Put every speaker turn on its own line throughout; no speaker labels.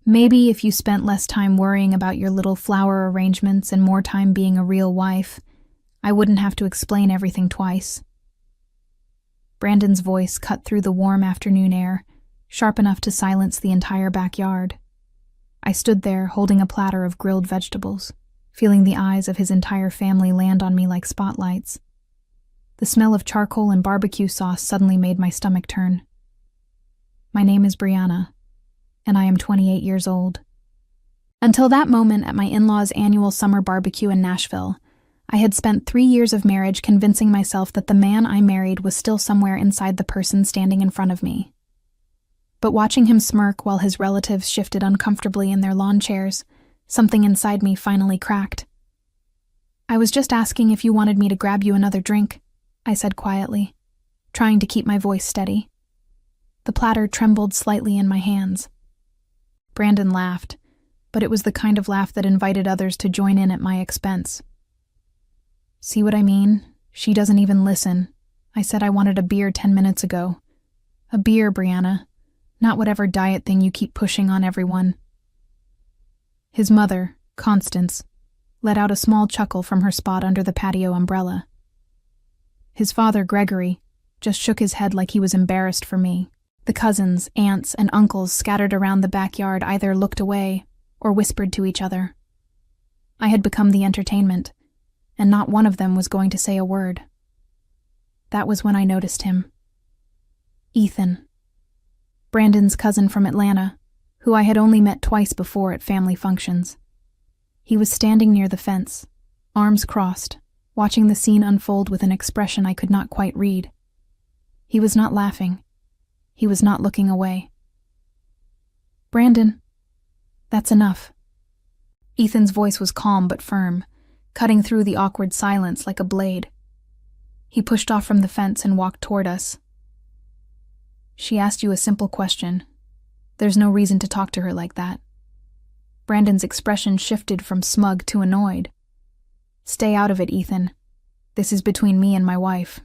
Maybe if you spent less time worrying about your little flower arrangements and more time being a real wife, I wouldn't have to explain everything twice. Brandon's voice cut through the warm afternoon air, sharp enough to silence the entire backyard. I stood there holding a platter of grilled vegetables, feeling the eyes of his entire family land on me like spotlights. The smell of charcoal and barbecue sauce suddenly made my stomach turn. My name is Brianna, and I am 28 years old. Until that moment at my in-laws' annual summer barbecue in Nashville, I had spent 3 years of marriage convincing myself that the man I married was still somewhere inside the person standing in front of me. But watching him smirk while his relatives shifted uncomfortably in their lawn chairs, something inside me finally cracked. "I was just asking if you wanted me to grab you another drink," I said quietly, trying to keep my voice steady. The platter trembled slightly in my hands. Brandon laughed, but it was the kind of laugh that invited others to join in at my expense. "See what I mean? She doesn't even listen. I said I wanted a beer 10 minutes ago. A beer, Brianna. Not whatever diet thing you keep pushing on everyone." His mother, Constance, let out a small chuckle from her spot under the patio umbrella. His father, Gregory, just shook his head like he was embarrassed for me. The cousins, aunts, and uncles scattered around the backyard either looked away or whispered to each other. I had become the entertainment, and not one of them was going to say a word. That was when I noticed him. Ethan. Brandon's cousin from Atlanta, who I had only met twice before at family functions. He was standing near the fence, arms crossed, watching the scene unfold with an expression I could not quite read. He was not laughing. He was not looking away. "Brandon, that's enough." Ethan's voice was calm but firm, cutting through the awkward silence like a blade. He pushed off from the fence and walked toward us. "She asked you a simple question. There's no reason to talk to her like that." Brandon's expression shifted from smug to annoyed. "Stay out of it, Ethan. This is between me and my wife."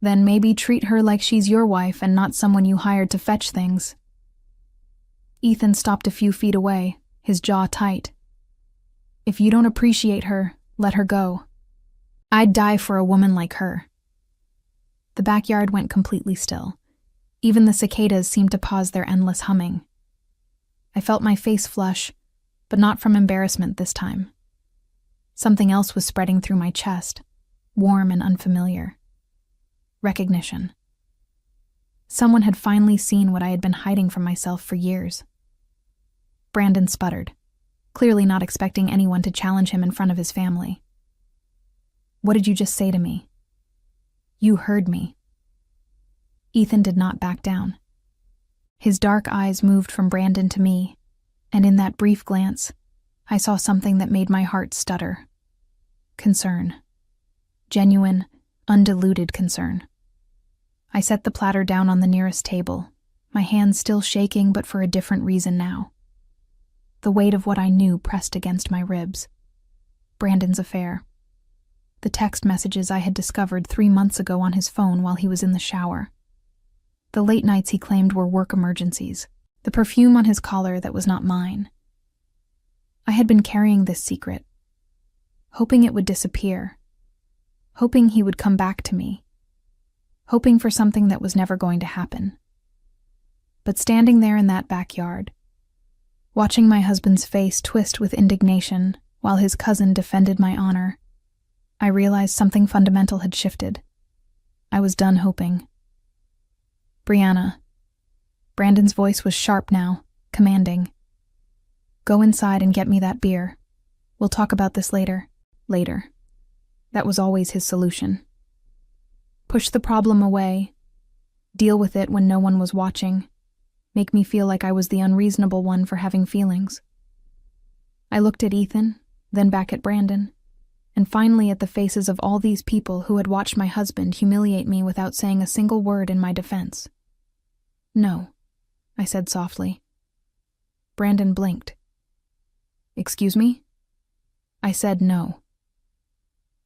"Then maybe treat her like she's your wife and not someone you hired to fetch things." Ethan stopped a few feet away, his jaw tight. "If you don't appreciate her, let her go. I'd die for a woman like her." The backyard went completely still. Even the cicadas seemed to pause their endless humming. I felt my face flush, but not from embarrassment this time. Something else was spreading through my chest, warm and unfamiliar. Recognition. Someone had finally seen what I had been hiding from myself for years. Brandon sputtered, clearly not expecting anyone to challenge him in front of his family. "What did you just say to me?" "You heard me." Ethan did not back down. His dark eyes moved from Brandon to me, and in that brief glance, I saw something that made my heart stutter. Concern. Genuine, undiluted concern. I set the platter down on the nearest table, my hands still shaking but for a different reason now. The weight of what I knew pressed against my ribs. Brandon's affair. The text messages I had discovered 3 months ago on his phone while he was in the shower. The late nights he claimed were work emergencies. The perfume on his collar that was not mine. I had been carrying this secret, hoping it would disappear, hoping he would come back to me, hoping for something that was never going to happen. But standing there in that backyard, watching my husband's face twist with indignation while his cousin defended my honor, I realized something fundamental had shifted. I was done hoping. "Brianna." Brandon's voice was sharp now, commanding. "Go inside and get me that beer. We'll talk about this later." Later. That was always his solution. Push the problem away, deal with it when no one was watching, make me feel like I was the unreasonable one for having feelings. I looked at Ethan, then back at Brandon, and finally at the faces of all these people who had watched my husband humiliate me without saying a single word in my defense. "No," I said softly. Brandon blinked. "Excuse me?" I said no.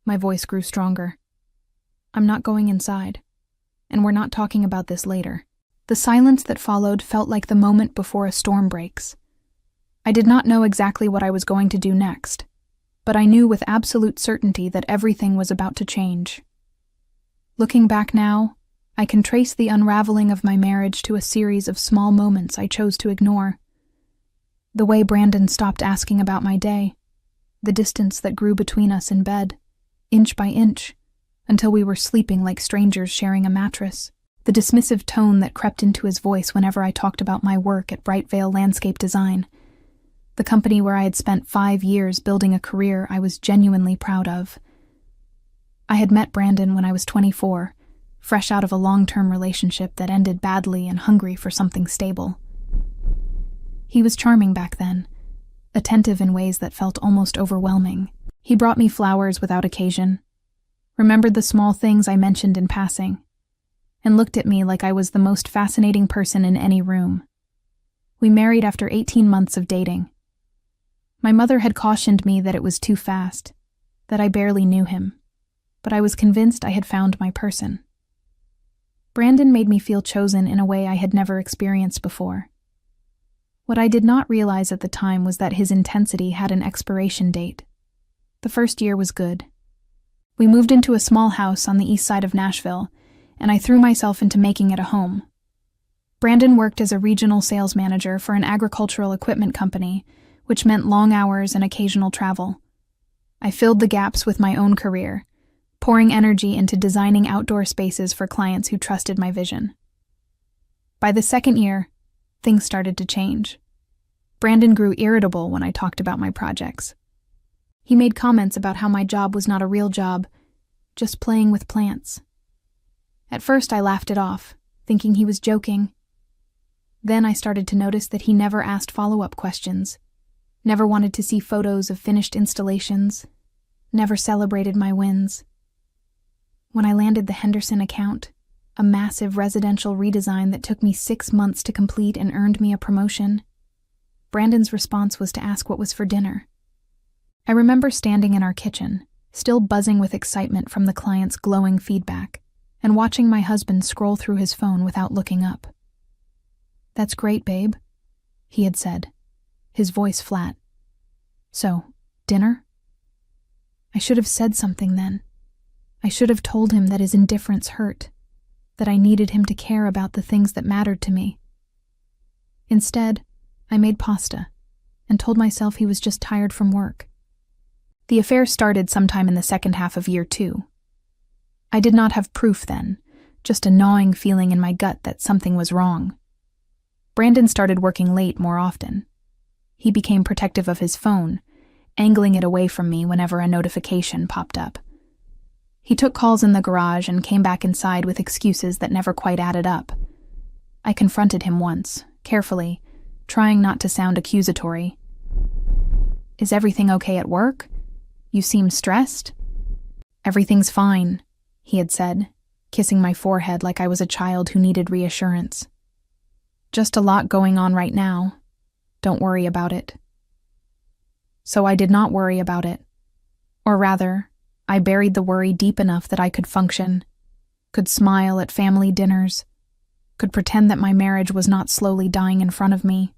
My voice grew stronger. "I'm not going inside, and we're not talking about this later. The silence that followed felt like the moment before a storm breaks. I did not know exactly what I was going to do next, but I knew with absolute certainty that everything was about to change. Looking back now, I can trace the unraveling of my marriage to a series of small moments I chose to ignore. The way Brandon stopped asking about my day, the distance that grew between us in bed, inch by inch, until we were sleeping like strangers sharing a mattress, the dismissive tone that crept into his voice whenever I talked about my work at Brightvale Landscape Design, the company where I had spent 5 years building a career I was genuinely proud of. I had met Brandon when I was 24, fresh out of a long-term relationship that ended badly and hungry for something stable. He was charming back then, attentive in ways that felt almost overwhelming. He brought me flowers without occasion, remembered the small things I mentioned in passing, and looked at me like I was the most fascinating person in any room. We married after 18 months of dating. My mother had cautioned me that it was too fast, that I barely knew him, but I was convinced I had found my person. Brandon made me feel chosen in a way I had never experienced before. What I did not realize at the time was that his intensity had an expiration date. The first year was good. We moved into a small house on the east side of Nashville, and I threw myself into making it a home. Brandon worked as a regional sales manager for an agricultural equipment company, which meant long hours and occasional travel. I filled the gaps with my own career, pouring energy into designing outdoor spaces for clients who trusted my vision. By the second year, things started to change. Brandon grew irritable when I talked about my projects. He made comments about how my job was not a real job, just playing with plants. At first I laughed it off, thinking he was joking. Then I started to notice that he never asked follow-up questions, never wanted to see photos of finished installations, never celebrated my wins. When I landed the Henderson account, a massive residential redesign that took me 6 months to complete and earned me a promotion, Brandon's response was to ask what was for dinner. I remember standing in our kitchen, still buzzing with excitement from the client's glowing feedback, and watching my husband scroll through his phone without looking up. "That's great, babe," he had said, his voice flat. "So, dinner?" I should have said something then. I should have told him that his indifference hurt, that I needed him to care about the things that mattered to me. Instead, I made pasta and told myself he was just tired from work. The affair started sometime in the second half of year 2. I did not have proof then, just a gnawing feeling in my gut that something was wrong. Brandon started working late more often. He became protective of his phone, angling it away from me whenever a notification popped up. He took calls in the garage and came back inside with excuses that never quite added up. I confronted him once, carefully, trying not to sound accusatory. "Is everything okay at work? You seem stressed?" "Everything's fine," he had said, kissing my forehead like I was a child who needed reassurance. "Just a lot going on right now. Don't worry about it." So I did not worry about it. Or rather, I buried the worry deep enough that I could function, could smile at family dinners, could pretend that my marriage was not slowly dying in front of me.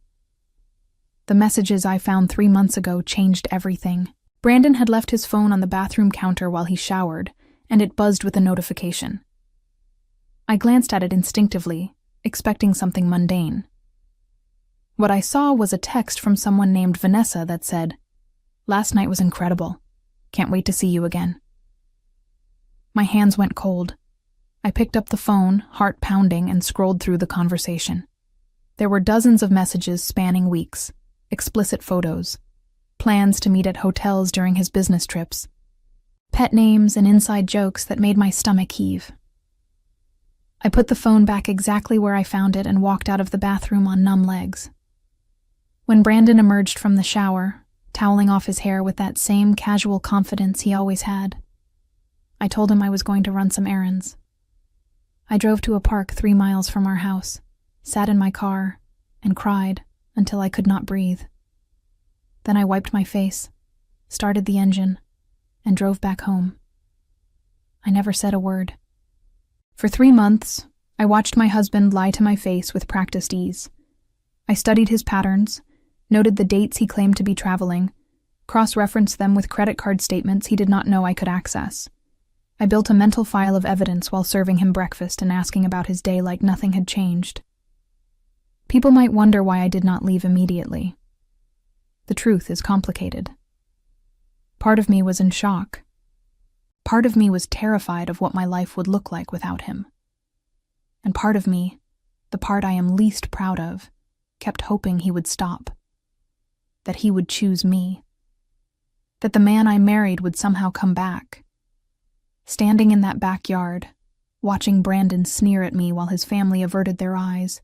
The messages I found 3 months ago changed everything. Brandon had left his phone on the bathroom counter while he showered, and it buzzed with a notification. I glanced at it instinctively, expecting something mundane. What I saw was a text from someone named Vanessa that said, "Last night was incredible. Can't wait to see you again." My hands went cold. I picked up the phone, heart pounding, and scrolled through the conversation. There were dozens of messages spanning weeks, explicit photos, plans to meet at hotels during his business trips, pet names and inside jokes that made my stomach heave. I put the phone back exactly where I found it and walked out of the bathroom on numb legs. When Brandon emerged from the shower, toweling off his hair with that same casual confidence he always had, I told him I was going to run some errands. I drove to a park 3 miles from our house, sat in my car, and cried until I could not breathe. Then I wiped my face, started the engine, and drove back home. I never said a word. For 3 months, I watched my husband lie to my face with practiced ease. I studied his patterns, noted the dates he claimed to be traveling, cross-referenced them with credit card statements he did not know I could access. I built a mental file of evidence while serving him breakfast and asking about his day like nothing had changed. People might wonder why I did not leave immediately. The truth is complicated. Part of me was in shock. Part of me was terrified of what my life would look like without him. And part of me, the part I am least proud of, kept hoping he would stop. That he would choose me. That the man I married would somehow come back. Standing in that backyard, watching Brandon sneer at me while his family averted their eyes,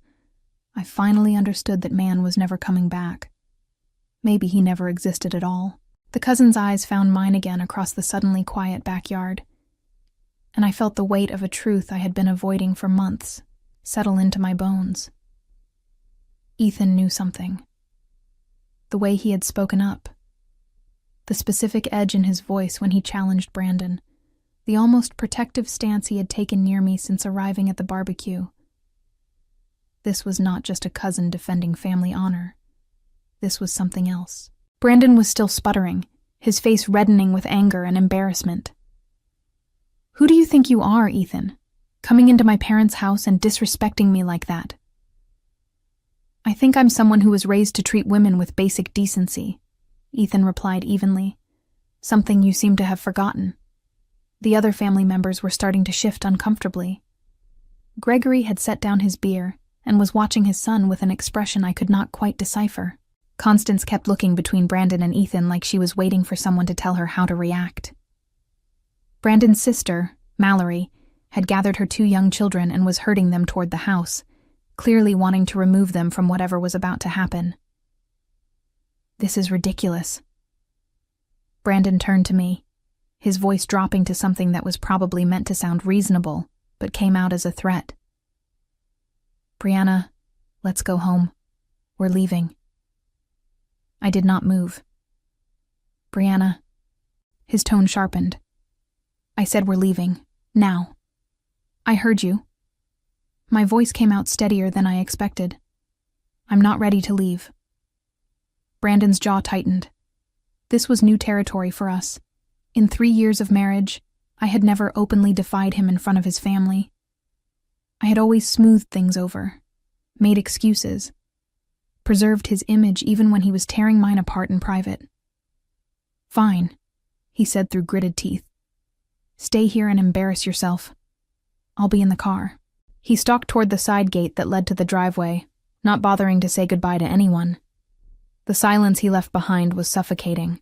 I finally understood that man was never coming back. Maybe he never existed at all. The cousin's eyes found mine again across the suddenly quiet backyard, and I felt the weight of a truth I had been avoiding for months settle into my bones. Ethan knew something. The way he had spoken up. The specific edge in his voice when he challenged Brandon. The almost protective stance he had taken near me since arriving at the barbecue. This was not just a cousin defending family honor. This was something else. Brandon was still sputtering, his face reddening with anger and embarrassment. "Who do you think you are, Ethan? Coming into my parents' house and disrespecting me like that?" "I think I'm someone who was raised to treat women with basic decency," Ethan replied evenly. "Something you seem to have forgotten." The other family members were starting to shift uncomfortably. Gregory had set down his beer and was watching his son with an expression I could not quite decipher. Constance kept looking between Brandon and Ethan like she was waiting for someone to tell her how to react. Brandon's sister, Mallory, had gathered her 2 young children and was herding them toward the house, clearly wanting to remove them from whatever was about to happen. "This is ridiculous." Brandon turned to me, his voice dropping to something that was probably meant to sound reasonable, but came out as a threat. "Brianna, let's go home. We're leaving." I did not move. "Brianna." His tone sharpened. "I said we're leaving. Now." "I heard you." My voice came out steadier than I expected. "I'm not ready to leave." Brandon's jaw tightened. This was new territory for us. In 3 years of marriage, I had never openly defied him in front of his family. I had always smoothed things over, made excuses, preserved his image even when he was tearing mine apart in private. "Fine," he said through gritted teeth. "Stay here and embarrass yourself. I'll be in the car." He stalked toward the side gate that led to the driveway, not bothering to say goodbye to anyone. The silence he left behind was suffocating.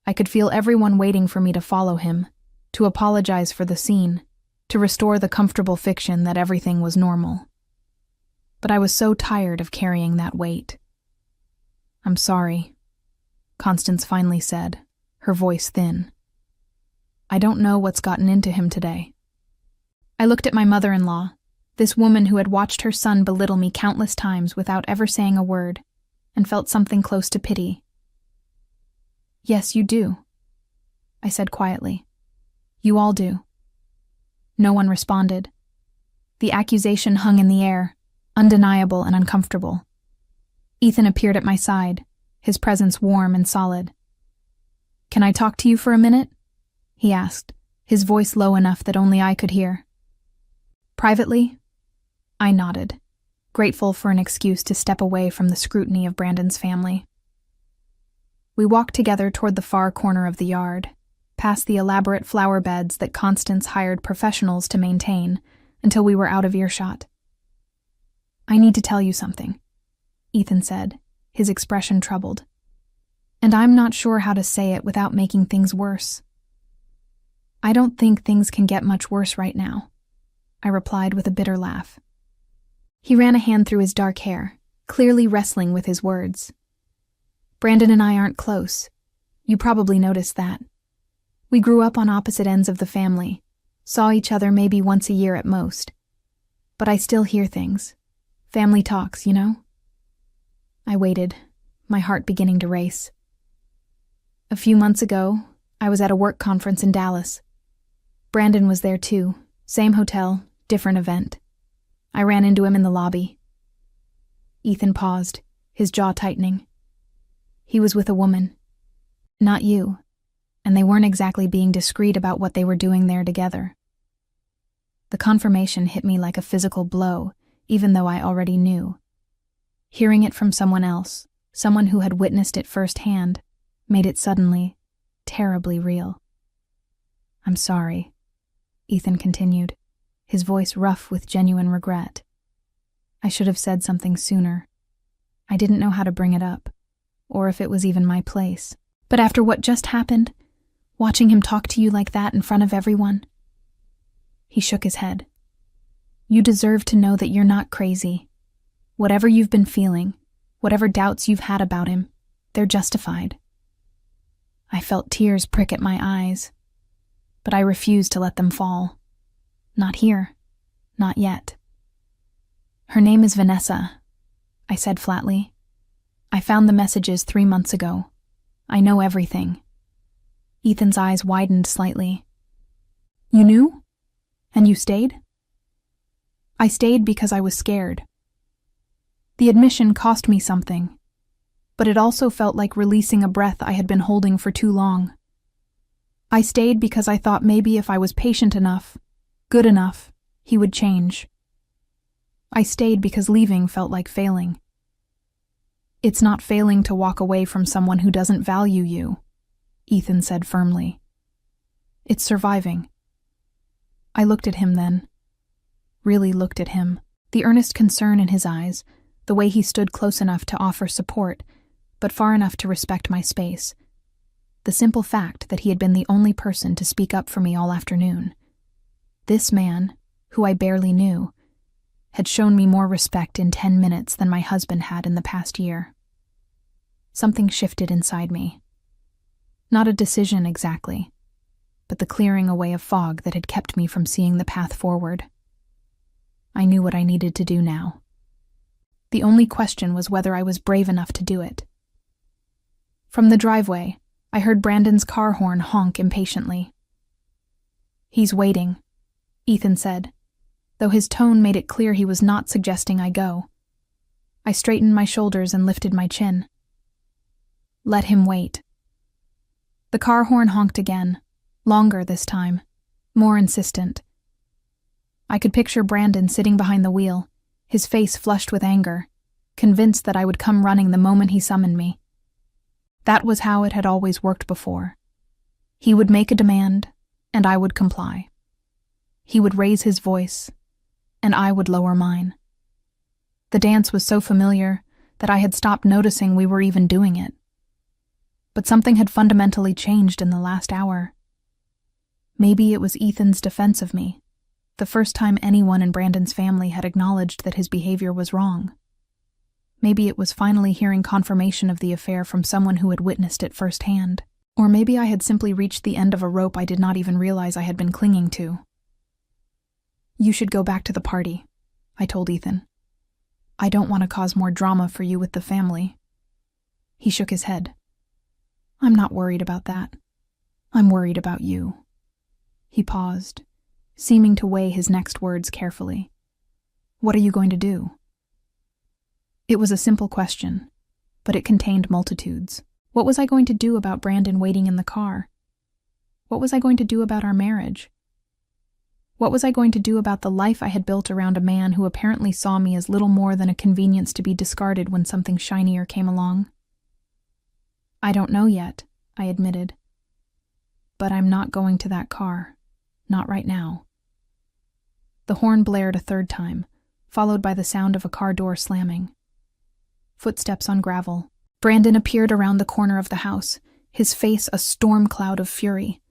I could feel everyone waiting for me to follow him, to apologize for the scene, to restore the comfortable fiction that everything was normal. But I was so tired of carrying that weight. "I'm sorry," Constance finally said, her voice thin. "I don't know what's gotten into him today." I looked at my mother-in-law, this woman who had watched her son belittle me countless times without ever saying a word, and felt something close to pity. "Yes, you do," I said quietly. "You all do." No one responded. The accusation hung in the air, undeniable and uncomfortable. Ethan appeared at my side, his presence warm and solid. "Can I talk to you for a minute?" he asked, his voice low enough that only I could hear. "Privately?" I nodded, grateful for an excuse to step away from the scrutiny of Brandon's family. We walked together toward the far corner of the yard, past the elaborate flower beds that Constance hired professionals to maintain, until we were out of earshot. "I need to tell you something," Ethan said, his expression troubled. "And I'm not sure how to say it without making things worse." "I don't think things can get much worse right now," I replied with a bitter laugh. He ran a hand through his dark hair, clearly wrestling with his words. "Brandon and I aren't close. You probably noticed that. We grew up on opposite ends of the family, saw each other maybe once a year at most. But I still hear things. Family talks, you know?" I waited, my heart beginning to race. "A few months ago, I was at a work conference in Dallas. Brandon was there too, same hotel, different event. I ran into him in the lobby. Ethan paused, his jaw tightening. He was with a woman. Not you. And they weren't exactly being discreet about what they were doing there together. The confirmation hit me like a physical blow, even though I already knew. Hearing it from someone else, someone who had witnessed it firsthand, made it suddenly, terribly real. I'm sorry, Ethan continued, his voice rough with genuine regret. I should have said something sooner. I didn't know how to bring it up, or if it was even my place. But after what just happened, watching him talk to you like that in front of everyone. He shook his head. You deserve to know that you're not crazy. Whatever you've been feeling, whatever doubts you've had about him, they're justified. I felt tears prick at my eyes, but I refused to let them fall. Not here. Not yet. Her name is Vanessa, I said flatly. I found the messages 3 months ago. I know everything. Ethan's eyes widened slightly. You knew? And you stayed? I stayed because I was scared. The admission cost me something, but it also felt like releasing a breath I had been holding for too long. I stayed because I thought maybe if I was patient enough, good enough, he would change. I stayed because leaving felt like failing. It's not failing to walk away from someone who doesn't value you, Ethan said firmly. It's surviving. I looked at him then. Really looked at him. The earnest concern in his eyes, the way he stood close enough to offer support, but far enough to respect my space. The simple fact that he had been the only person to speak up for me all afternoon. This man, who I barely knew, had shown me more respect in 10 minutes than my husband had in the past year. Something shifted inside me. Not a decision exactly, but the clearing away of fog that had kept me from seeing the path forward. I knew what I needed to do now. The only question was whether I was brave enough to do it. From the driveway, I heard Brandon's car horn honk impatiently. He's waiting, Ethan said, though his tone made it clear he was not suggesting I go. I straightened my shoulders and lifted my chin. Let him wait. The car horn honked again, longer this time, more insistent. I could picture Brandon sitting behind the wheel, his face flushed with anger, convinced that I would come running the moment he summoned me. That was how it had always worked before. He would make a demand, and I would comply. He would raise his voice, and I would lower mine. The dance was so familiar that I had stopped noticing we were even doing it. But something had fundamentally changed in the last hour. Maybe it was Ethan's defense of me, the first time anyone in Brandon's family had acknowledged that his behavior was wrong. Maybe it was finally hearing confirmation of the affair from someone who had witnessed it firsthand. Or maybe I had simply reached the end of a rope I did not even realize I had been clinging to. You should go back to the party, I told Ethan. I don't want to cause more drama for you with the family. He shook his head. I'm not worried about that. I'm worried about you. He paused, seeming to weigh his next words carefully. What are you going to do? It was a simple question, but it contained multitudes. What was I going to do about Brandon waiting in the car? What was I going to do about our marriage? What was I going to do about the life I had built around a man who apparently saw me as little more than a convenience to be discarded when something shinier came along? I don't know yet, I admitted. But I'm not going to that car. Not right now. The horn blared a third time, followed by the sound of a car door slamming. Footsteps on gravel. Brandon appeared around the corner of the house, his face a storm cloud of fury.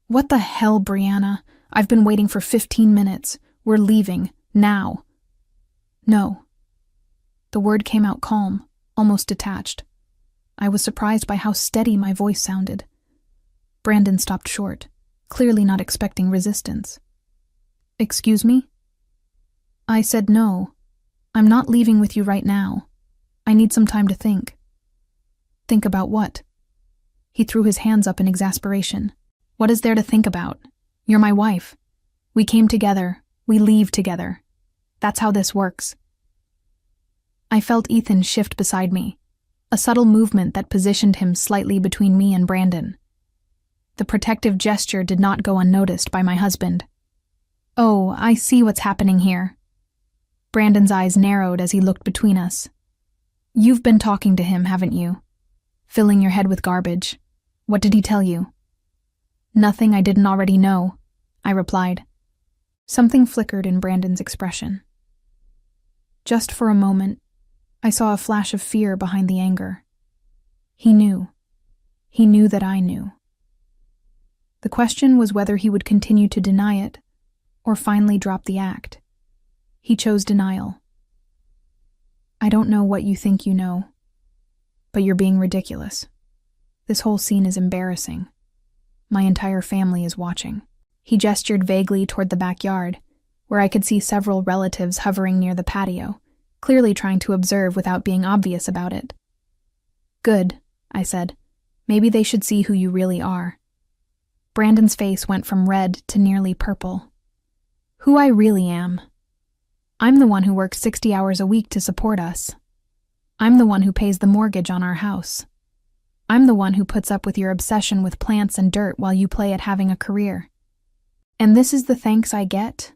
What the hell, Brianna? I've been waiting for 15 minutes. We're leaving. Now. No. The word came out calm, almost detached. I was surprised by how steady my voice sounded. Brandon stopped short, clearly not expecting resistance. Excuse me? I said no. I'm not leaving with you right now. I need some time to think. Think about what? He threw his hands up in exasperation. What is there to think about? You're my wife. We came together. We leave together. That's how this works. I felt Ethan shift beside me, a subtle movement that positioned him slightly between me and Brandon. The protective gesture did not go unnoticed by my husband. Oh, I see what's happening here. Brandon's eyes narrowed as he looked between us. You've been talking to him, haven't you? Filling your head with garbage. What did he tell you? Nothing I didn't already know, I replied. Something flickered in Brandon's expression. Just for a moment, I saw a flash of fear behind the anger. He knew. He knew that I knew. The question was whether he would continue to deny it or finally drop the act. He chose denial. I don't know what you think you know, but you're being ridiculous. This whole scene is embarrassing. My entire family is watching. He gestured vaguely toward the backyard, where I could see several relatives hovering near the patio, clearly trying to observe without being obvious about it. Good, I said. Maybe they should see who you really are. Brandon's face went from red to nearly purple. Who I really am. I'm the one who works 60 hours a week to support us. I'm the one who pays the mortgage on our house. I'm the one who puts up with your obsession with plants and dirt while you play at having a career. And this is the thanks I get?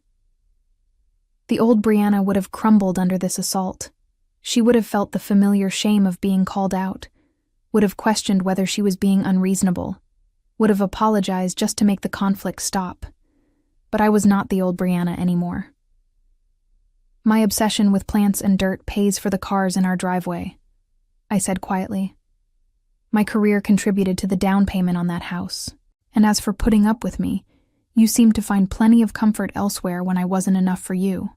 The old Brianna would have crumbled under this assault. She would have felt the familiar shame of being called out, would have questioned whether she was being unreasonable, would have apologized just to make the conflict stop. But I was not the old Brianna anymore. My obsession with plants and dirt pays for the cars in our driveway, I said quietly. My career contributed to the down payment on that house, and as for putting up with me, you seemed to find plenty of comfort elsewhere when I wasn't enough for you.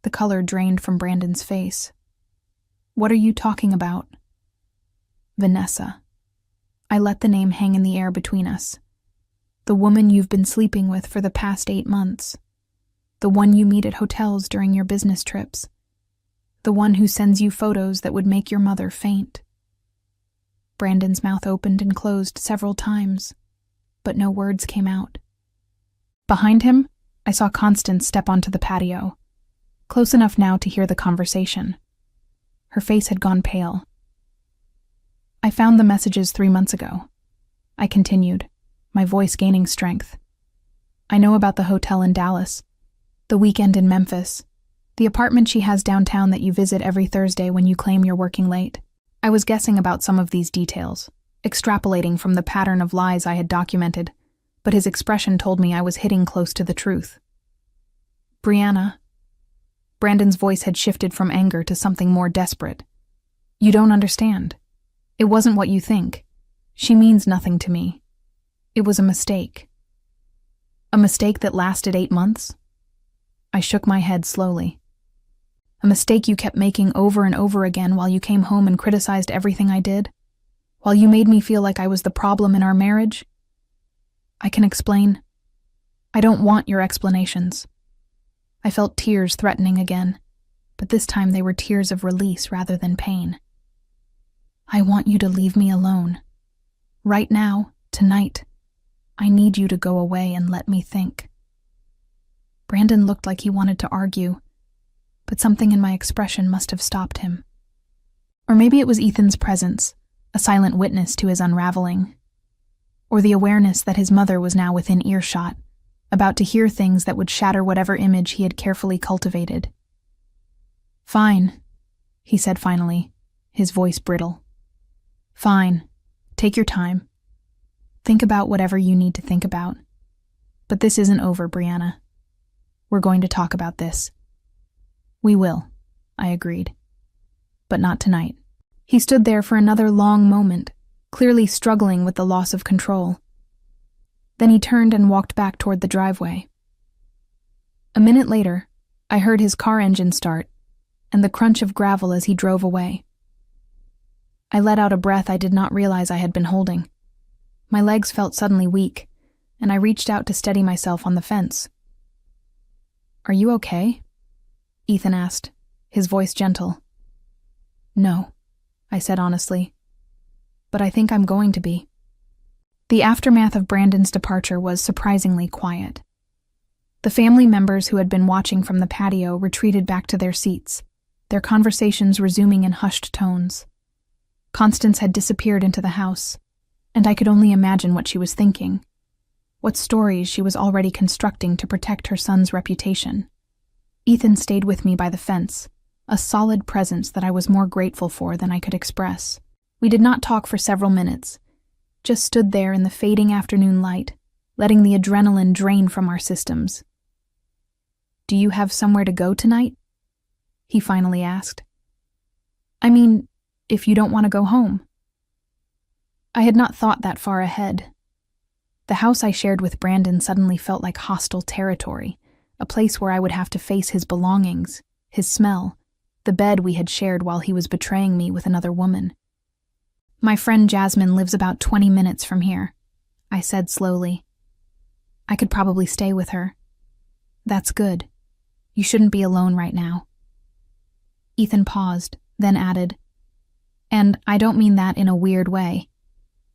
The color drained from Brandon's face. What are you talking about? Vanessa. I let the name hang in the air between us. The woman you've been sleeping with for the past 8 months. The one you meet at hotels during your business trips. The one who sends you photos that would make your mother faint. Brandon's mouth opened and closed several times, but no words came out. Behind him, I saw Constance step onto the patio, close enough now to hear the conversation. Her face had gone pale. I found the messages 3 months ago. I continued, my voice gaining strength. I know about the hotel in Dallas, the weekend in Memphis, the apartment she has downtown that you visit every Thursday when you claim you're working late. I was guessing about some of these details, extrapolating from the pattern of lies I had documented, but his expression told me I was hitting close to the truth. Brianna. Brandon's voice had shifted from anger to something more desperate. You don't understand. It wasn't what you think. She means nothing to me. It was a mistake. A mistake that lasted 8 months? I shook my head slowly. A mistake you kept making over and over again while you came home and criticized everything I did? While you made me feel like I was the problem in our marriage? I can explain. I don't want your explanations. I felt tears threatening again, but this time they were tears of release rather than pain. I want you to leave me alone. Right now, tonight. I need you to go away and let me think. Brandon looked like he wanted to argue, but something in my expression must have stopped him. Or maybe it was Ethan's presence, a silent witness to his unraveling. Or the awareness that his mother was now within earshot, about to hear things that would shatter whatever image he had carefully cultivated. Fine, he said finally, his voice brittle. Fine, take your time. Think about whatever you need to think about. But this isn't over, Brianna. We're going to talk about this. We will, I agreed. But not tonight. He stood there for another long moment, clearly struggling with the loss of control. Then he turned and walked back toward the driveway. A minute later, I heard his car engine start and the crunch of gravel as he drove away. I let out a breath I did not realize I had been holding. My legs felt suddenly weak, and I reached out to steady myself on the fence. Are you okay? Ethan asked, his voice gentle. No, I said honestly. But I think I'm going to be. The aftermath of Brandon's departure was surprisingly quiet. The family members who had been watching from the patio retreated back to their seats, their conversations resuming in hushed tones. Constance had disappeared into the house, and I could only imagine what she was thinking, what stories she was already constructing to protect her son's reputation. Ethan stayed with me by the fence, a solid presence that I was more grateful for than I could express. We did not talk for several minutes, just stood there in the fading afternoon light, letting the adrenaline drain from our systems. "Do you have somewhere to go tonight?" he finally asked. "I mean, if you don't want to go home." I had not thought that far ahead. The house I shared with Brandon suddenly felt like hostile territory, a place where I would have to face his belongings, his smell, the bed we had shared while he was betraying me with another woman. "My friend Jasmine lives about 20 minutes from here," I said slowly. "I could probably stay with her." "That's good. You shouldn't be alone right now." Ethan paused, then added, "And I don't mean that in a weird way.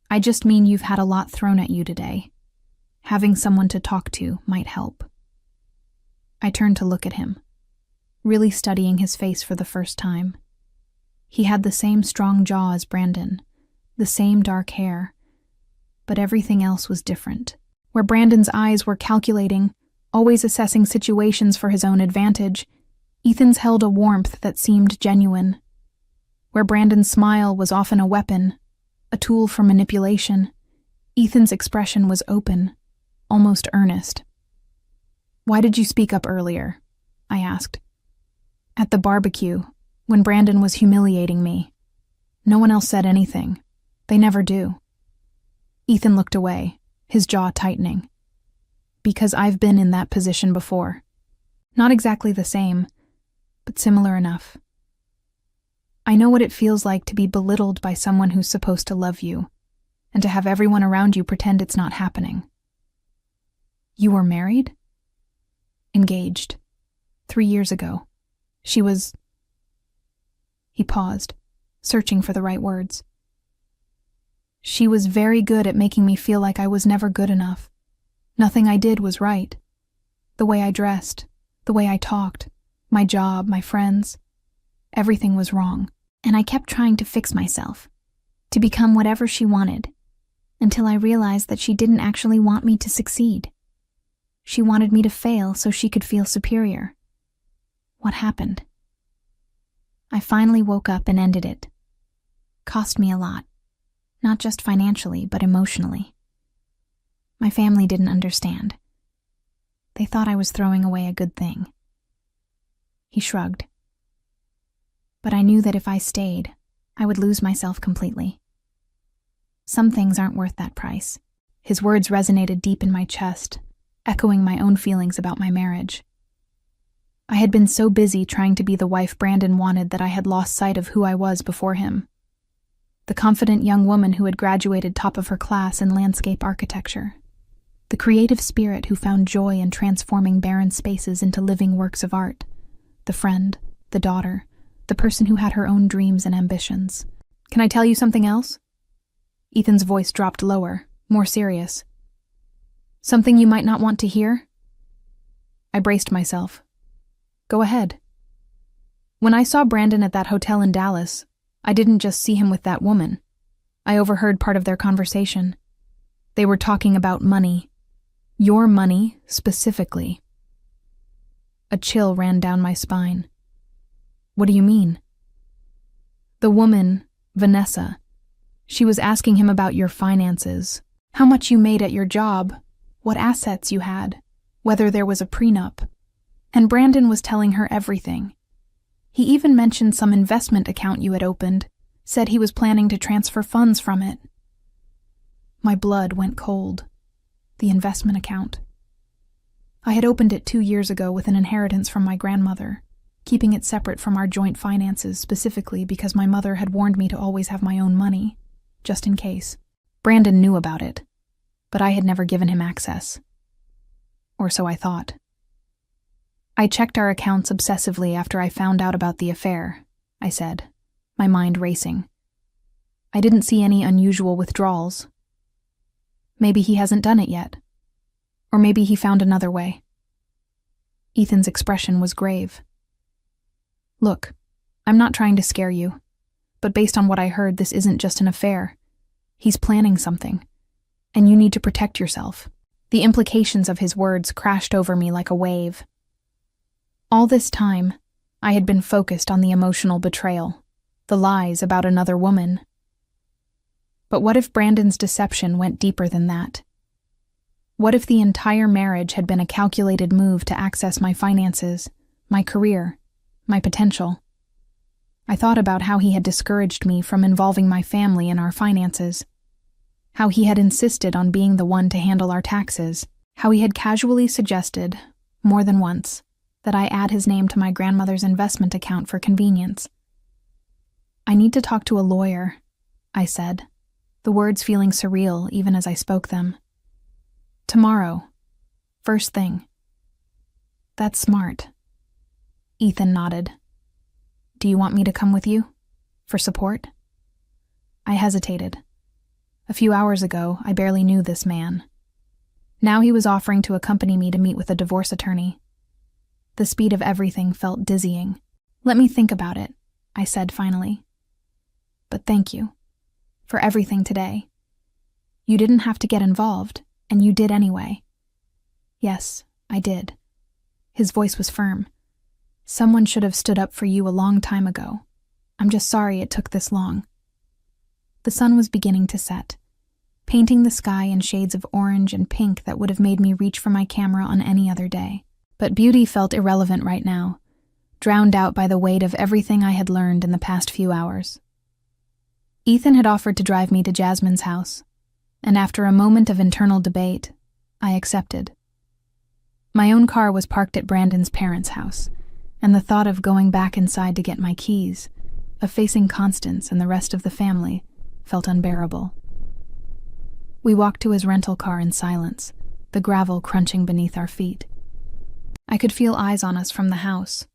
I just mean you've had a lot thrown at you today. Having someone to talk to might help." I turned to look at him, really studying his face for the first time. He had the same strong jaw as Brandon, the same dark hair, but everything else was different. Where Brandon's eyes were calculating, always assessing situations for his own advantage, Ethan's held a warmth that seemed genuine. Where Brandon's smile was often a weapon, a tool for manipulation, Ethan's expression was open, almost earnest. "Why did you speak up earlier?" I asked. "At the barbecue, when Brandon was humiliating me. No one else said anything. They never do." Ethan looked away, his jaw tightening. "Because I've been in that position before. Not exactly the same, but similar enough. I know what it feels like to be belittled by someone who's supposed to love you, and to have everyone around you pretend it's not happening." "You were married?" "Engaged. 3 years ago. She was—" He paused, searching for the right words. "She was very good at making me feel like I was never good enough. Nothing I did was right. The way I dressed, the way I talked, my job, my friends. Everything was wrong. And I kept trying to fix myself, to become whatever she wanted, until I realized that she didn't actually want me to succeed. She wanted me to fail so she could feel superior. What happened? I finally woke up and ended it. Cost me a lot, not just financially, but emotionally. My family didn't understand. They thought I was throwing away a good thing." He shrugged. "But I knew that if I stayed, I would lose myself completely. Some things aren't worth that price." His words resonated deep in my chest, echoing my own feelings about my marriage. I had been so busy trying to be the wife Brandon wanted that I had lost sight of who I was before him. The confident young woman who had graduated top of her class in landscape architecture. The creative spirit who found joy in transforming barren spaces into living works of art. The friend, the daughter, the person who had her own dreams and ambitions. "Can I tell you something else?" Ethan's voice dropped lower, more serious. "Something you might not want to hear?" I braced myself. "Go ahead." "When I saw Brandon at that hotel in Dallas, I didn't just see him with that woman. I overheard part of their conversation. They were talking about money. Your money, specifically." A chill ran down my spine. "What do you mean?" "The woman, Vanessa. She was asking him about your finances, how much you made at your job, what assets you had, whether there was a prenup. And Brandon was telling her everything. He even mentioned some investment account you had opened, said he was planning to transfer funds from it." My blood went cold. The investment account. I had opened it 2 years ago with an inheritance from my grandmother, keeping it separate from our joint finances specifically because my mother had warned me to always have my own money, just in case. Brandon knew about it, but I had never given him access. Or so I thought. "I checked our accounts obsessively after I found out about the affair," I said, my mind racing. "I didn't see any unusual withdrawals. Maybe he hasn't done it yet. Or maybe he found another way." Ethan's expression was grave. Look, I'm not trying to scare you, but based on what I heard, this isn't just an affair. He's planning something, and you need to protect yourself. The implications of his words crashed over me like a wave. All this time, I had been focused on the emotional betrayal, the lies about another woman. But what if Brandon's deception went deeper than that? What if the entire marriage had been a calculated move to access my finances, my career, my potential? I thought about how he had discouraged me from involving my family in our finances, how he had insisted on being the one to handle our taxes, how he had casually suggested, more than once, that I add his name to my grandmother's investment account for convenience. I need to talk to a lawyer, I said, the words feeling surreal even as I spoke them. Tomorrow. First thing. That's smart. Ethan nodded. Do you want me to come with you? For support? I hesitated. A few hours ago, I barely knew this man. Now he was offering to accompany me to meet with a divorce attorney. The speed of everything felt dizzying. Let me think about it, I said finally. But thank you. For everything today. You didn't have to get involved, and you did anyway. Yes, I did. His voice was firm. Someone should have stood up for you a long time ago. I'm just sorry it took this long. The sun was beginning to set, painting the sky in shades of orange and pink that would have made me reach for my camera on any other day. But beauty felt irrelevant right now, drowned out by the weight of everything I had learned in the past few hours. Ethan had offered to drive me to Jasmine's house, and after a moment of internal debate, I accepted. My own car was parked at Brandon's parents' house, and the thought of going back inside to get my keys, of facing Constance and the rest of the family, felt unbearable. We walked to his rental car in silence, the gravel crunching beneath our feet. I could feel eyes on us from the house,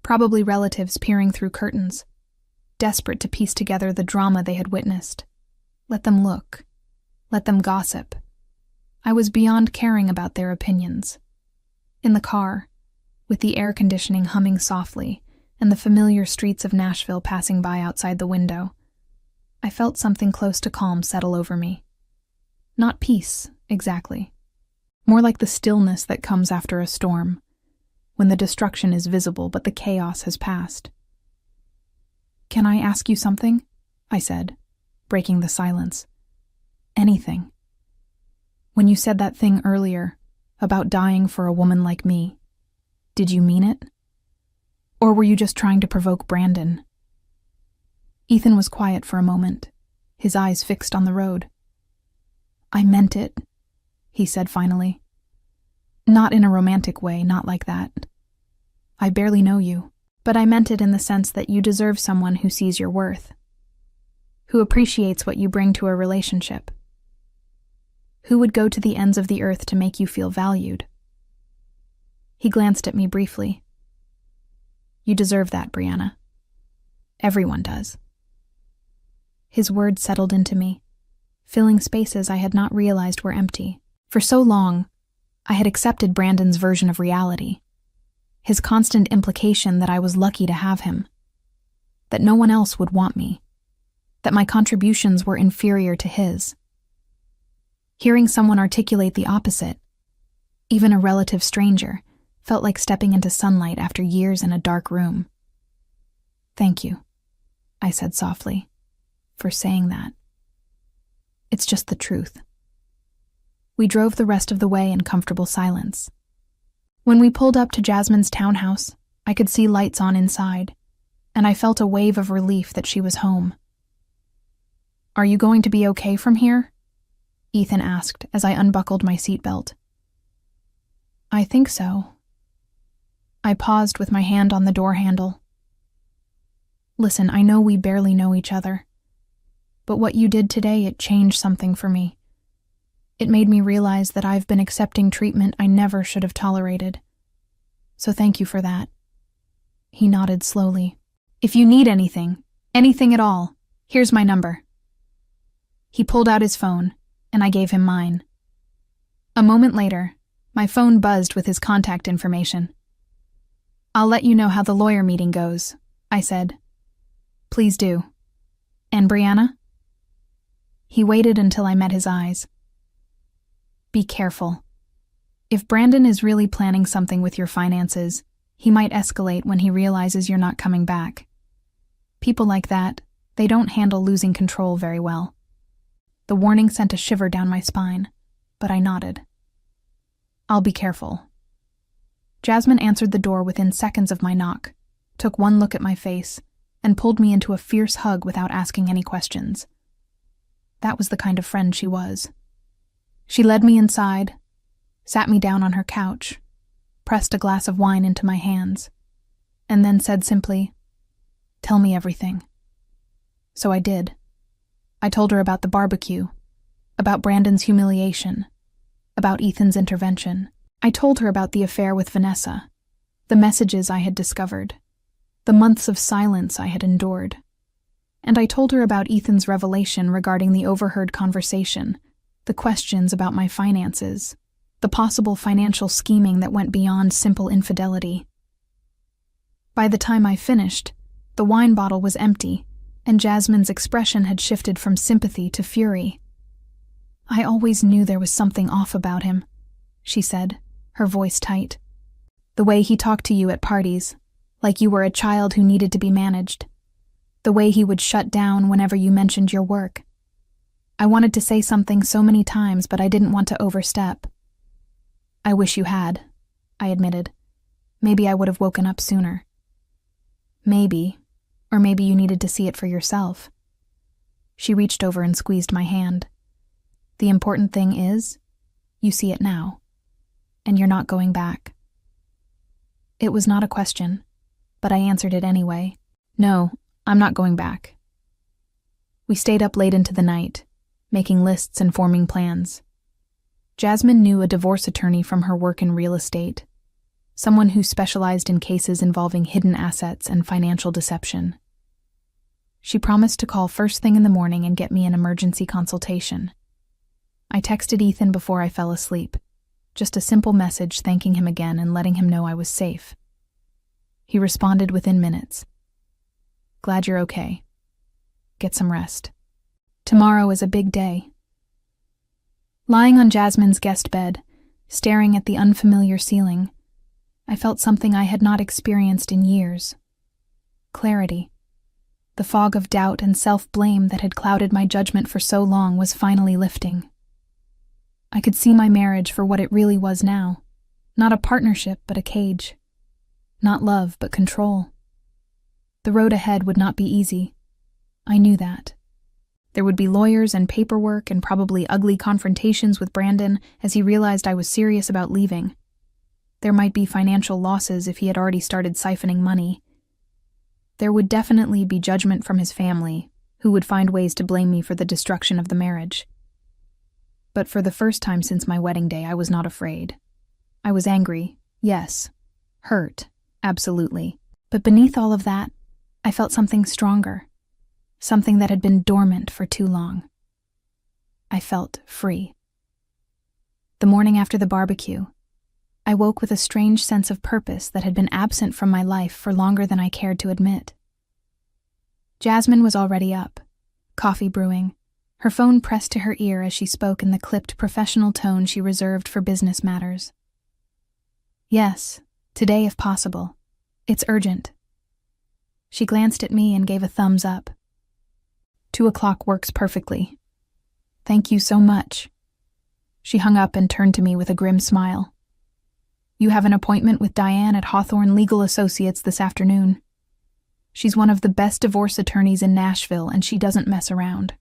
probably relatives peering through curtains, desperate to piece together the drama they had witnessed. Let them look. Let them gossip. I was beyond caring about their opinions. In the car, with the air conditioning humming softly and the familiar streets of Nashville passing by outside the window, I felt something close to calm settle over me. Not peace, exactly. More like the stillness that comes after a storm, when the destruction is visible but the chaos has passed. Can I ask you something? I said, breaking the silence. Anything. When you said that thing earlier, about dying for a woman like me, did you mean it? Or were you just trying to provoke Brandon? Ethan was quiet for a moment, his eyes fixed on the road. I meant it, he said finally. Not in a romantic way, not like that. I barely know you, but I meant it in the sense that you deserve someone who sees your worth, who appreciates what you bring to a relationship, who would go to the ends of the earth to make you feel valued. He glanced at me briefly. You deserve that, Brianna. Everyone does. His words settled into me, filling spaces I had not realized were empty. For so long, I had accepted Brandon's version of reality, his constant implication that I was lucky to have him, that no one else would want me, that my contributions were inferior to his. Hearing someone articulate the opposite, even a relative stranger, felt like stepping into sunlight after years in a dark room. Thank you, I said softly, for saying that. It's just the truth. We drove the rest of the way in comfortable silence. When we pulled up to Jasmine's townhouse, I could see lights on inside, and I felt a wave of relief that she was home. Are you going to be okay from here? Ethan asked as I unbuckled my seatbelt. I think so. I paused with my hand on the door handle. Listen, I know we barely know each other, but what you did today, it changed something for me. It made me realize that I've been accepting treatment I never should have tolerated. So thank you for that. He nodded slowly. If you need anything at all, here's my number. He pulled out his phone, and I gave him mine. A moment later, my phone buzzed with his contact information. I'll let you know how the lawyer meeting goes, I said. Please do. And Brianna? He waited until I met his eyes. Be careful. If Brandon is really planning something with your finances, he might escalate when he realizes you're not coming back. People like that, they don't handle losing control very well. The warning sent a shiver down my spine, but I nodded. I'll be careful. Jasmine answered the door within seconds of my knock, took one look at my face, and pulled me into a fierce hug without asking any questions. That was the kind of friend she was. She led me inside, sat me down on her couch, pressed a glass of wine into my hands, and then said simply, "Tell me everything." So I did. I told her about the barbecue, about Brandon's humiliation, about Ethan's intervention. I told her about the affair with Vanessa, the messages I had discovered, the months of silence I had endured. And I told her about Ethan's revelation regarding the overheard conversation, the questions about my finances, the possible financial scheming that went beyond simple infidelity. By the time I finished, the wine bottle was empty, and Jasmine's expression had shifted from sympathy to fury. I always knew there was something off about him, she said, her voice tight. The way he talked to you at parties, like you were a child who needed to be managed. The way he would shut down whenever you mentioned your work. I wanted to say something so many times, but I didn't want to overstep. I wish you had, I admitted. Maybe I would have woken up sooner. Maybe, or maybe you needed to see it for yourself. She reached over and squeezed my hand. The important thing is, you see it now, and you're not going back. It was not a question, but I answered it anyway. No, I'm not going back. We stayed up late into the night, making lists and forming plans. Jasmine knew a divorce attorney from her work in real estate, someone who specialized in cases involving hidden assets and financial deception. She promised to call first thing in the morning and get me an emergency consultation. I texted Ethan before I fell asleep, just a simple message thanking him again and letting him know I was safe. He responded within minutes. Glad you're okay. Get some rest. Tomorrow is a big day. Lying on Jasmine's guest bed, staring at the unfamiliar ceiling, I felt something I had not experienced in years. Clarity. The fog of doubt and self-blame that had clouded my judgment for so long was finally lifting. I could see my marriage for what it really was now. Not a partnership, but a cage. Not love, but control. The road ahead would not be easy. I knew that. There would be lawyers and paperwork and probably ugly confrontations with Brandon as he realized I was serious about leaving. There might be financial losses if he had already started siphoning money. There would definitely be judgment from his family, who would find ways to blame me for the destruction of the marriage. But for the first time since my wedding day, I was not afraid. I was angry, yes. Hurt, absolutely. But beneath all of that, I felt something stronger. Something that had been dormant for too long. I felt free. The morning after the barbecue, I woke with a strange sense of purpose that had been absent from my life for longer than I cared to admit. Jasmine was already up, coffee brewing, her phone pressed to her ear as she spoke in the clipped professional tone she reserved for business matters. Yes, today if possible. It's urgent. She glanced at me and gave a thumbs up. 2:00 works perfectly. Thank you so much. She hung up and turned to me with a grim smile. You have an appointment with Diane at Hawthorne Legal Associates this afternoon. She's one of the best divorce attorneys in Nashville, and she doesn't mess around.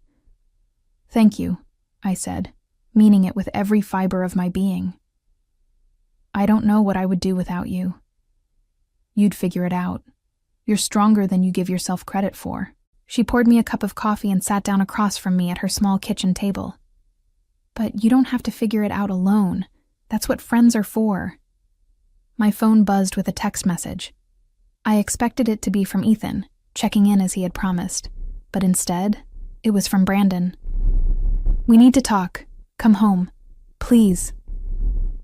Thank you, I said, meaning it with every fiber of my being. I don't know what I would do without you. You'd figure it out. You're stronger than you give yourself credit for. She poured me a cup of coffee and sat down across from me at her small kitchen table. But you don't have to figure it out alone. That's what friends are for. My phone buzzed with a text message. I expected it to be from Ethan, checking in as he had promised, but instead, it was from Brandon. We need to talk. Come home. Please.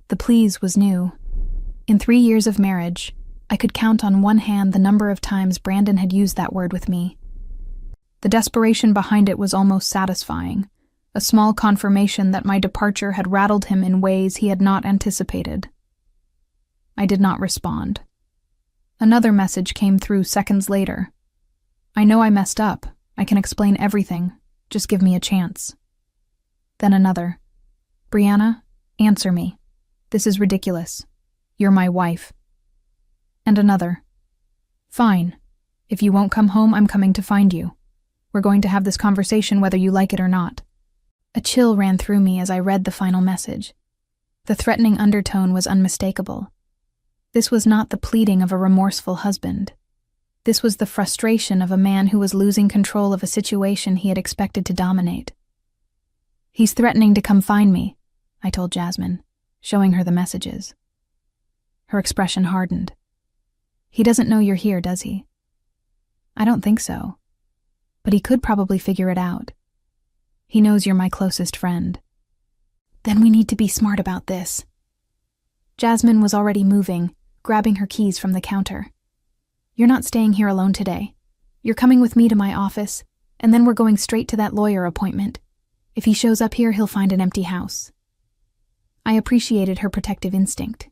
The please was new. In 3 years of marriage, I could count on one hand the number of times Brandon had used that word with me. The desperation behind it was almost satisfying, a small confirmation that my departure had rattled him in ways he had not anticipated. I did not respond. Another message came through seconds later. I know I messed up. I can explain everything. Just give me a chance. Then another. Brianna, answer me. This is ridiculous. You're my wife. And another. Fine. If you won't come home, I'm coming to find you. We're going to have this conversation whether you like it or not. A chill ran through me as I read the final message. The threatening undertone was unmistakable. This was not the pleading of a remorseful husband. This was the frustration of a man who was losing control of a situation he had expected to dominate. He's threatening to come find me, I told Jasmine, showing her the messages. Her expression hardened. He doesn't know you're here, does he? I don't think so. But he could probably figure it out. He knows you're my closest friend. Then we need to be smart about this. Jasmine was already moving, grabbing her keys from the counter. You're not staying here alone today. You're coming with me to my office, and then we're going straight to that lawyer appointment. If he shows up here, he'll find an empty house. I appreciated her protective instinct,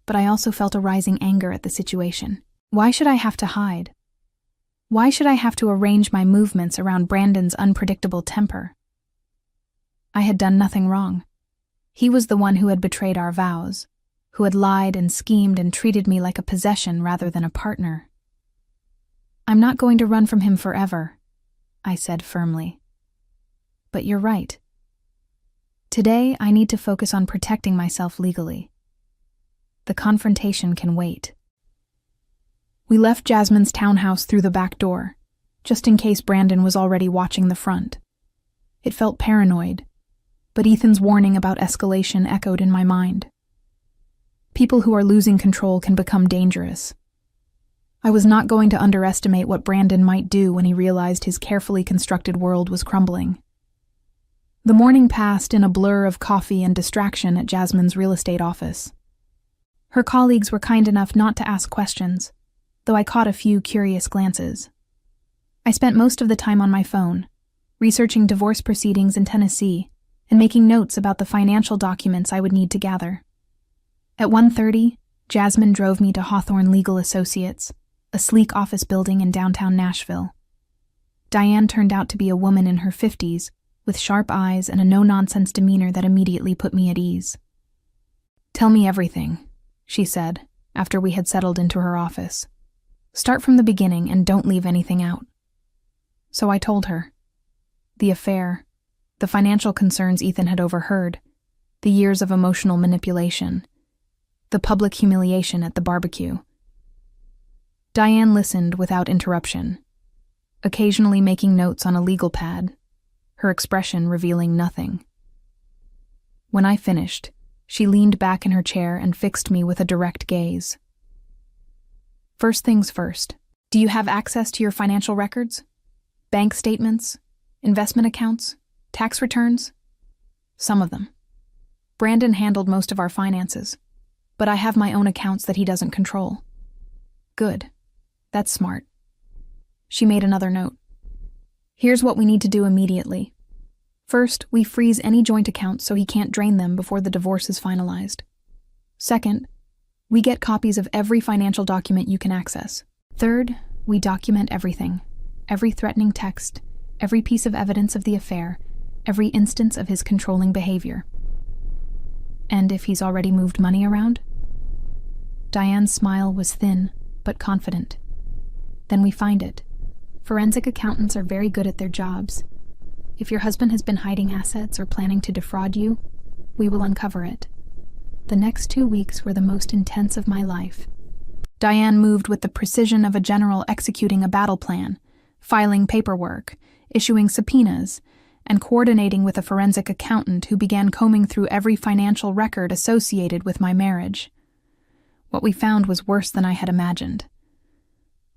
but I also felt a rising anger at the situation. Why should I have to hide? Why should I have to arrange my movements around Brandon's unpredictable temper? I had done nothing wrong. He was the one who had betrayed our vows, who had lied and schemed and treated me like a possession rather than a partner. I'm not going to run from him forever, I said firmly. But you're right. Today, I need to focus on protecting myself legally. The confrontation can wait. We left Jasmine's townhouse through the back door, just in case Brandon was already watching the front. It felt paranoid, but Ethan's warning about escalation echoed in my mind. People who are losing control can become dangerous. I was not going to underestimate what Brandon might do when he realized his carefully constructed world was crumbling. The morning passed in a blur of coffee and distraction at Jasmine's real estate office. Her colleagues were kind enough not to ask questions, though I caught a few curious glances. I spent most of the time on my phone, researching divorce proceedings in Tennessee and making notes about the financial documents I would need to gather. At 1:30, Jasmine drove me to Hawthorne Legal Associates, a sleek office building in downtown Nashville. Diane turned out to be a woman in her 50s, with sharp eyes and a no-nonsense demeanor that immediately put me at ease. "Tell me everything," she said, after we had settled into her office. "Start from the beginning and don't leave anything out." So I told her. The affair, the financial concerns Ethan had overheard, the years of emotional manipulation, the public humiliation at the barbecue. Diane listened without interruption, occasionally making notes on a legal pad, her expression revealing nothing. When I finished, she leaned back in her chair and fixed me with a direct gaze. "First things first, do you have access to your financial records? Bank statements, investment accounts, tax returns?" "Some of them. Brandon handled most of our finances, but I have my own accounts that he doesn't control." "Good. That's smart." She made another note. "Here's what we need to do immediately. First, we freeze any joint accounts so he can't drain them before the divorce is finalized. Second, we get copies of every financial document you can access. Third, we document everything, every threatening text, every piece of evidence of the affair, every instance of his controlling behavior." "And if he's already moved money around?" Diane's smile was thin, but confident. "Then we find it. Forensic accountants are very good at their jobs. If your husband has been hiding assets or planning to defraud you, we will uncover it." The next 2 weeks were the most intense of my life. Diane moved with the precision of a general executing a battle plan, filing paperwork, issuing subpoenas, and coordinating with a forensic accountant who began combing through every financial record associated with my marriage. What we found was worse than I had imagined.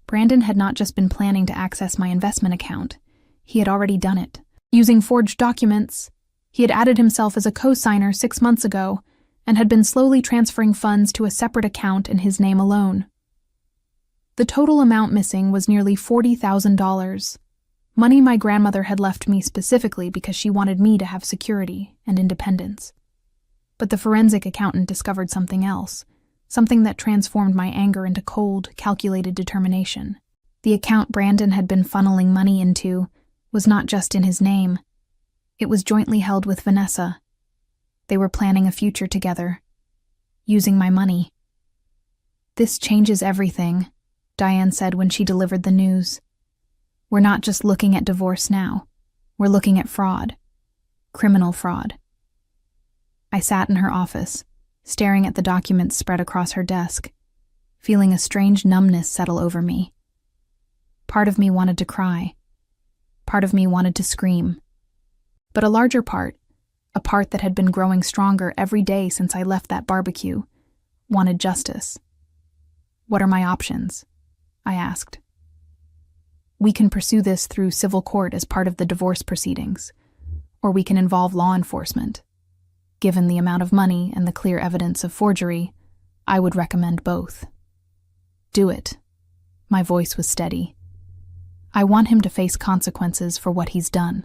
Brandon had not just been planning to access my investment account, he had already done it. Using forged documents, he had added himself as a co-signer 6 months ago and had been slowly transferring funds to a separate account in his name alone. The total amount missing was nearly $40,000. Money my grandmother had left me specifically because she wanted me to have security and independence. But the forensic accountant discovered something else, something that transformed my anger into cold, calculated determination. The account Brandon had been funneling money into was not just in his name. It was jointly held with Vanessa. They were planning a future together, using my money. "This changes everything," Diane said when she delivered the news. "We're not just looking at divorce now. We're looking at fraud. Criminal fraud." I sat in her office, staring at the documents spread across her desk, feeling a strange numbness settle over me. Part of me wanted to cry. Part of me wanted to scream. But a larger part, a part that had been growing stronger every day since I left that barbecue, wanted justice. "What are my options?" I asked. "We can pursue this through civil court as part of the divorce proceedings, or we can involve law enforcement. Given the amount of money and the clear evidence of forgery, I would recommend both." "Do it." My voice was steady. "I want him to face consequences for what he's done."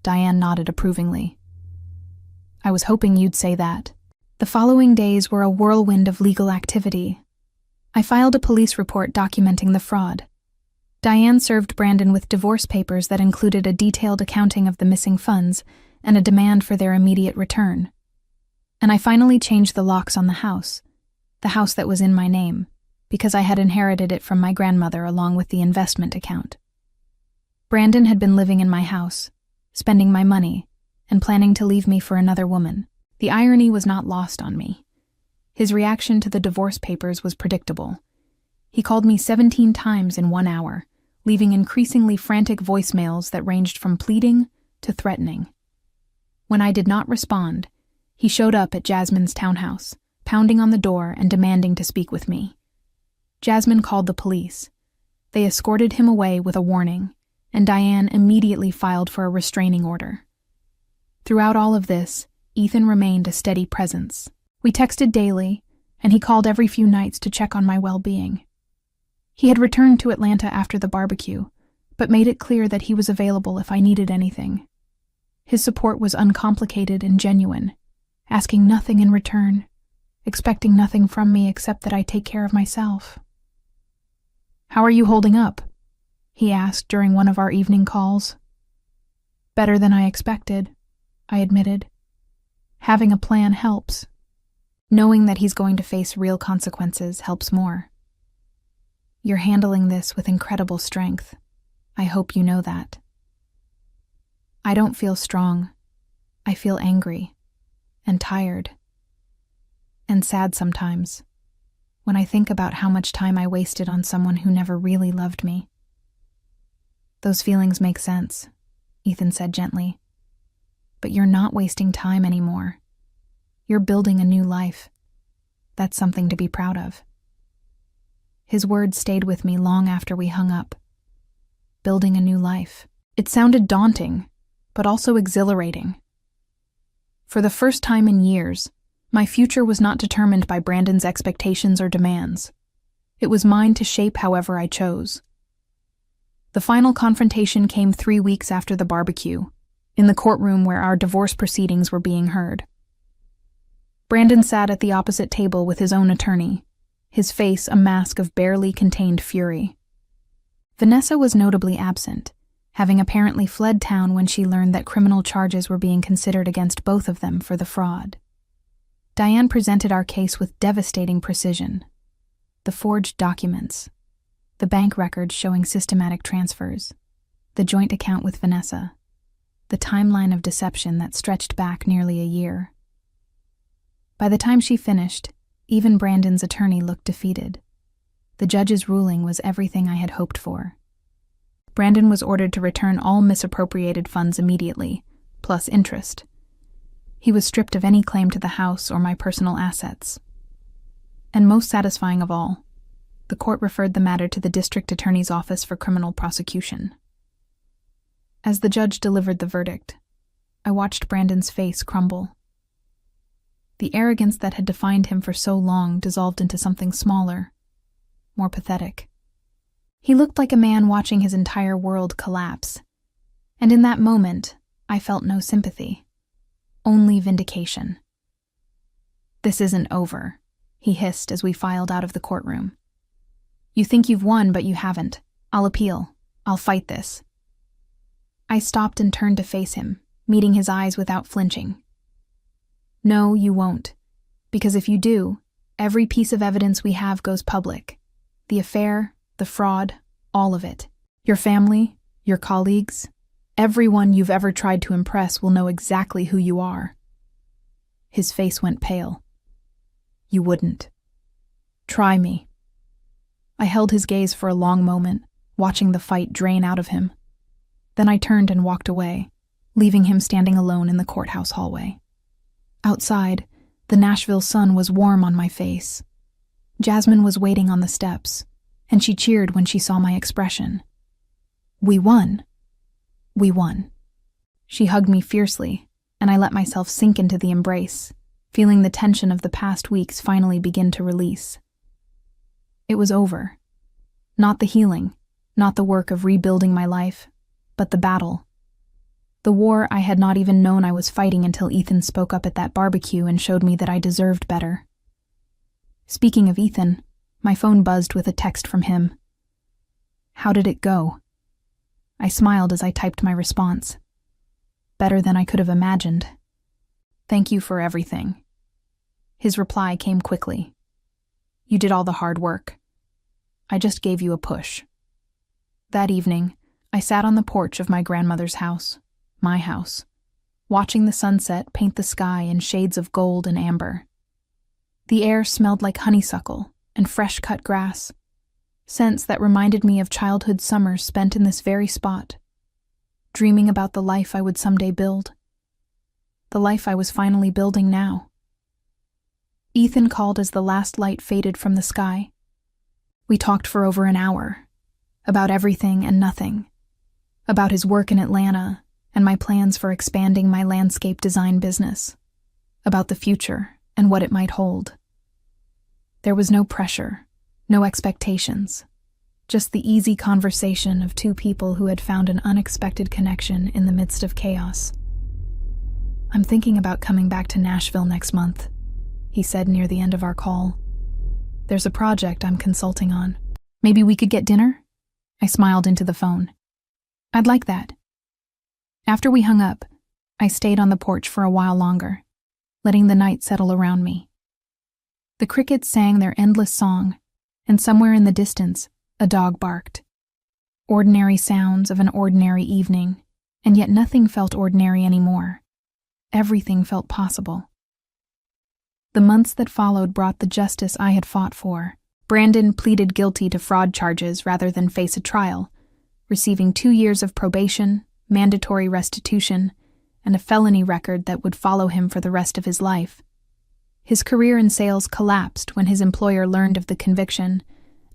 Diane nodded approvingly. "I was hoping you'd say that." The following days were a whirlwind of legal activity. I filed a police report documenting the fraud. Diane served Brandon with divorce papers that included a detailed accounting of the missing funds and a demand for their immediate return. And I finally changed the locks on the house that was in my name, because I had inherited it from my grandmother along with the investment account. Brandon had been living in my house, spending my money, and planning to leave me for another woman. The irony was not lost on me. His reaction to the divorce papers was predictable. He called me 17 times in 1 hour, leaving increasingly frantic voicemails that ranged from pleading to threatening. When I did not respond, he showed up at Jasmine's townhouse, pounding on the door and demanding to speak with me. Jasmine called the police. They escorted him away with a warning, and Diane immediately filed for a restraining order. Throughout all of this, Ethan remained a steady presence. We texted daily, and he called every few nights to check on my well-being. He had returned to Atlanta after the barbecue, but made it clear that he was available if I needed anything. His support was uncomplicated and genuine, asking nothing in return, expecting nothing from me except that I take care of myself. "How are you holding up?" he asked during one of our evening calls. "Better than I expected," I admitted. "Having a plan helps. Knowing that he's going to face real consequences helps more. You're handling this with incredible strength. I hope you know that." "I don't feel strong. I feel angry and tired and sad sometimes when I think about how much time I wasted on someone who never really loved me." "Those feelings make sense," Ethan said gently. "But you're not wasting time anymore. You're building a new life. That's something to be proud of." His words stayed with me long after we hung up. Building a new life. It sounded daunting, but also exhilarating. For the first time in years, my future was not determined by Brandon's expectations or demands. It was mine to shape however I chose. The final confrontation came 3 weeks after the barbecue, in the courtroom where our divorce proceedings were being heard. Brandon sat at the opposite table with his own attorney, his face a mask of barely contained fury. Vanessa was notably absent, having apparently fled town when she learned that criminal charges were being considered against both of them for the fraud. Diane presented our case with devastating precision. The forged documents, the bank records showing systematic transfers, the joint account with Vanessa, the timeline of deception that stretched back nearly a year. By the time she finished, even Brandon's attorney looked defeated. The judge's ruling was everything I had hoped for. Brandon was ordered to return all misappropriated funds immediately, plus interest. He was stripped of any claim to the house or my personal assets. And most satisfying of all, the court referred the matter to the district attorney's office for criminal prosecution. As the judge delivered the verdict, I watched Brandon's face crumble. The arrogance that had defined him for so long dissolved into something smaller, more pathetic. He looked like a man watching his entire world collapse. And in that moment, I felt no sympathy. Only vindication. "This isn't over," he hissed as we filed out of the courtroom. "You think you've won, but you haven't. I'll appeal. I'll fight this." I stopped and turned to face him, meeting his eyes without flinching. "No, you won't. Because if you do, every piece of evidence we have goes public. The affair, the fraud, all of it. Your family, your colleagues, everyone you've ever tried to impress will know exactly who you are." His face went pale. "You wouldn't. Try me." I held his gaze for a long moment, watching the fight drain out of him. Then I turned and walked away, leaving him standing alone in the courthouse hallway. Outside, the Nashville sun was warm on my face. Jasmine was waiting on the steps, and she cheered when she saw my expression. "We won. We won." She hugged me fiercely, and I let myself sink into the embrace, feeling the tension of the past weeks finally begin to release. It was over. Not the healing, not the work of rebuilding my life, but the battle. The war I had not even known I was fighting until Ethan spoke up at that barbecue and showed me that I deserved better. Speaking of Ethan, my phone buzzed with a text from him. "How did it go?" I smiled as I typed my response. "Better than I could have imagined. Thank you for everything." His reply came quickly. "You did all the hard work. I just gave you a push." That evening, I sat on the porch of my grandmother's house, my house, watching the sunset paint the sky in shades of gold and amber. The air smelled like honeysuckle and fresh-cut grass, scents that reminded me of childhood summers spent in this very spot, dreaming about the life I would someday build, the life I was finally building now. Ethan called as the last light faded from the sky. We talked for over an hour, about everything and nothing, about his work in Atlanta and my plans for expanding my landscape design business, about the future and what it might hold. There was no pressure, no expectations, just the easy conversation of two people who had found an unexpected connection in the midst of chaos. "I'm thinking about coming back to Nashville next month," he said near the end of our call. "There's a project I'm consulting on. Maybe we could get dinner?" I smiled into the phone. "I'd like that." After we hung up, I stayed on the porch for a while longer, letting the night settle around me. The crickets sang their endless song, and somewhere in the distance, a dog barked. Ordinary sounds of an ordinary evening, and yet nothing felt ordinary anymore. Everything felt possible. The months that followed brought the justice I had fought for. Brandon pleaded guilty to fraud charges rather than face a trial, receiving 2 years of probation, mandatory restitution, and a felony record that would follow him for the rest of his life. His career in sales collapsed when his employer learned of the conviction,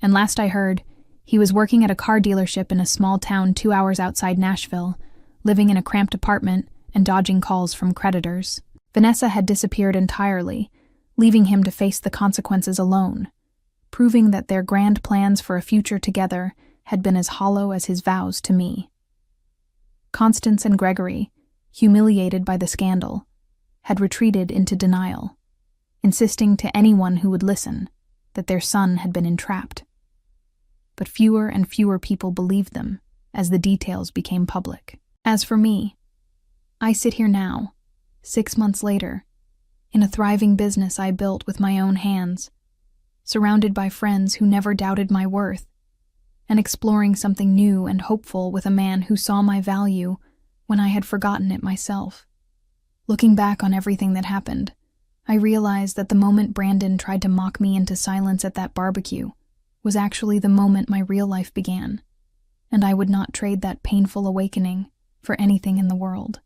and last I heard, he was working at a car dealership in a small town 2 hours outside Nashville, living in a cramped apartment and dodging calls from creditors. Vanessa had disappeared entirely, leaving him to face the consequences alone, proving that their grand plans for a future together had been as hollow as his vows to me. Constance and Gregory, humiliated by the scandal, had retreated into denial, insisting to anyone who would listen that their son had been entrapped. But fewer and fewer people believed them as the details became public. As for me, I sit here now, 6 months later, in a thriving business I built with my own hands, surrounded by friends who never doubted my worth, and exploring something new and hopeful with a man who saw my value when I had forgotten it myself. Looking back on everything that happened, I realized that the moment Brandon tried to mock me into silence at that barbecue was actually the moment my real life began, and I would not trade that painful awakening for anything in the world.